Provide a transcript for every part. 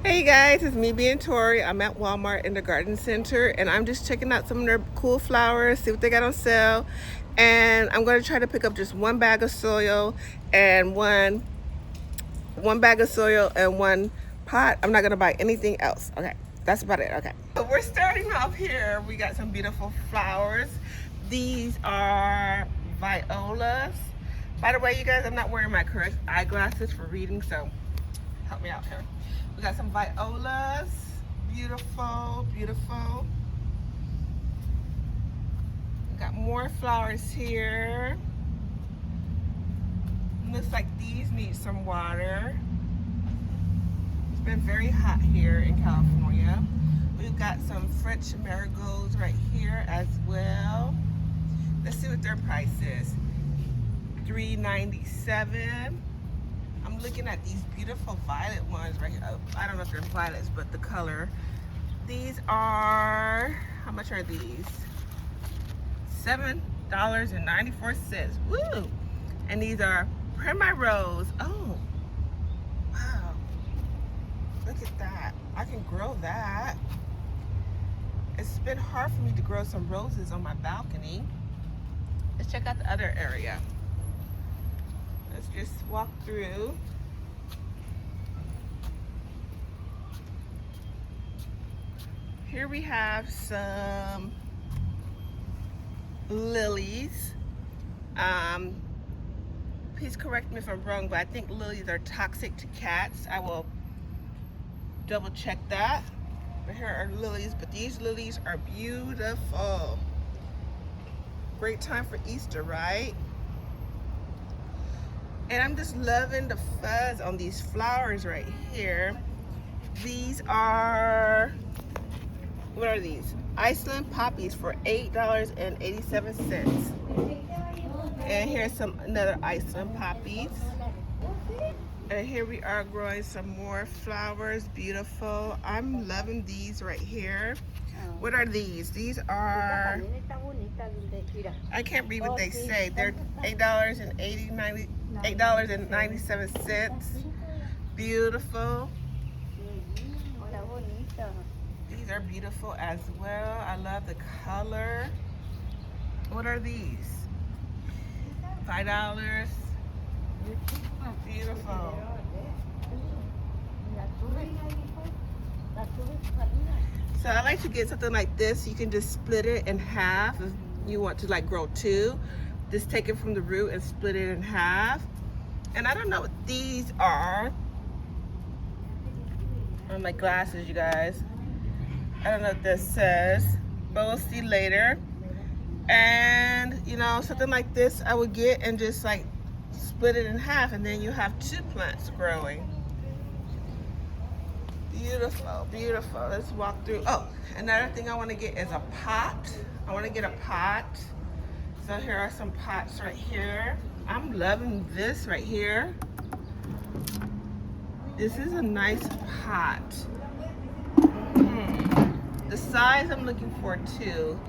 Hey guys, it's me being Tori. I'm at Walmart in the garden center and I'm just checking out some of their cool flowers, see what they got on sale. And I'm going to try to pick up just one bag of soil and one bag of soil and one pot. I'm not going to buy anything else. Okay, that's about it. Okay. So we're starting off here. We got some beautiful flowers. These are violas. By the way, you guys, I'm not wearing my correct eyeglasses for reading, so help me out here. We got some violas. Beautiful, beautiful. We got more flowers here. Looks like these need some water. It's been very hot here in California. We've got some French marigolds right here as well. Let's see what their price is. $3.97. I'm looking at these beautiful violet ones right here. Oh, I don't know if they're violets, but the color. These are, how much are these? $7.94. Woo! And these are Primrose. Oh, wow. Look at that. I can grow that. It's been hard for me to grow some roses on my balcony. Let's check out the other area. Let's just walk through. Here we have some lilies. Please correct me if I'm wrong, but I think lilies are toxic to cats. I will double check that. But here are lilies, but these lilies are beautiful. Great time for Easter, right? And I'm just loving the fuzz on these flowers right here. These are, what are these? Iceland poppies for $8.87. And here's another Iceland poppies. And here we are growing some more flowers. Beautiful. I'm loving these right here. What are these? These are, I can't read what they say. They're $8.97. Beautiful. These are beautiful as well. I love the color. What are these? $5. Beautiful. So I like to get something like this. You can just split it in half if you want to like grow two. Just take it from the root and split it in half. And I don't know what these are. On my glasses, you guys. I don't know what this says, but we'll see later. And you know, something like this I would get and just like split it in half, and then you have two plants growing. Beautiful, beautiful. Let's walk through. Oh, another thing I want to get is a pot. I want to get a pot. So here are some pots right here. I'm loving this right here. This is a nice pot. The size I'm looking for too.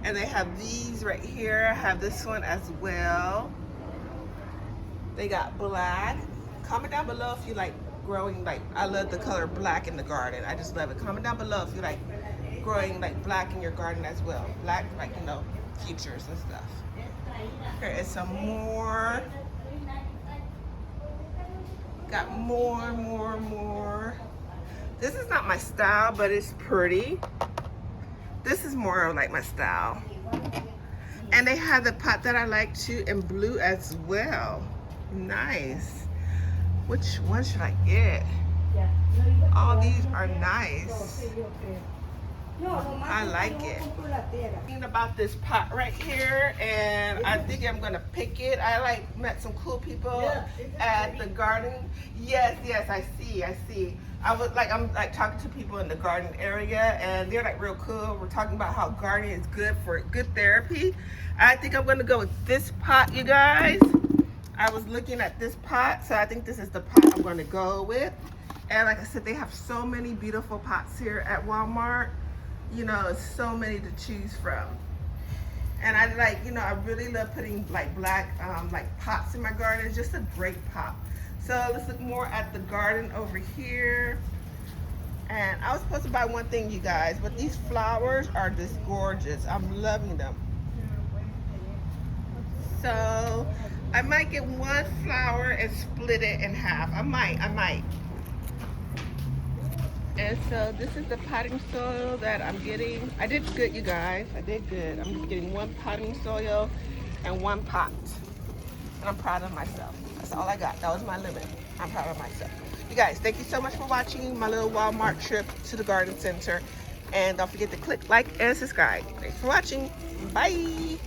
And they have these right here. I have this one as well. They got black. Comment down below if you like growing, like, I love the color black in the garden. I just love it. Comment down below if you like growing like black in your garden as well. Black, like, you know, futures and stuff. Here is some more. Got more. This is not my style, but it's pretty. This is more like my style. And they have the pot that I like too in blue as well. Nice. Which one should I get? All these are nice. I like it. Thinking about this pot right here, and I think I'm gonna pick it. I like met some cool people at the garden. Yes, I see. I'm like talking to people in the garden area, and they're like real cool. We're talking about how gardening is good for good therapy. I think I'm gonna go with this pot, you guys. I was looking at this pot, so I think this is the pot I'm gonna go with. And like I said, they have so many beautiful pots here at Walmart. You know, so many to choose from. And I like, you know, I really love putting like black like pots in my garden. It's just a great pop. So let's look more at the garden over here. And I was supposed to buy one thing, you guys, but these flowers are just gorgeous. I'm loving them. So I might get one flower and split it in half. I might. And so this is the potting soil that I'm getting. I did good, you guys. I did good. I'm just getting one potting soil and one pot. And I'm proud of myself. That's all I got. That was my limit. I'm proud of myself. You guys, thank you so much for watching my little Walmart trip to the garden center. And don't forget to click like and subscribe. Thanks for watching. Bye.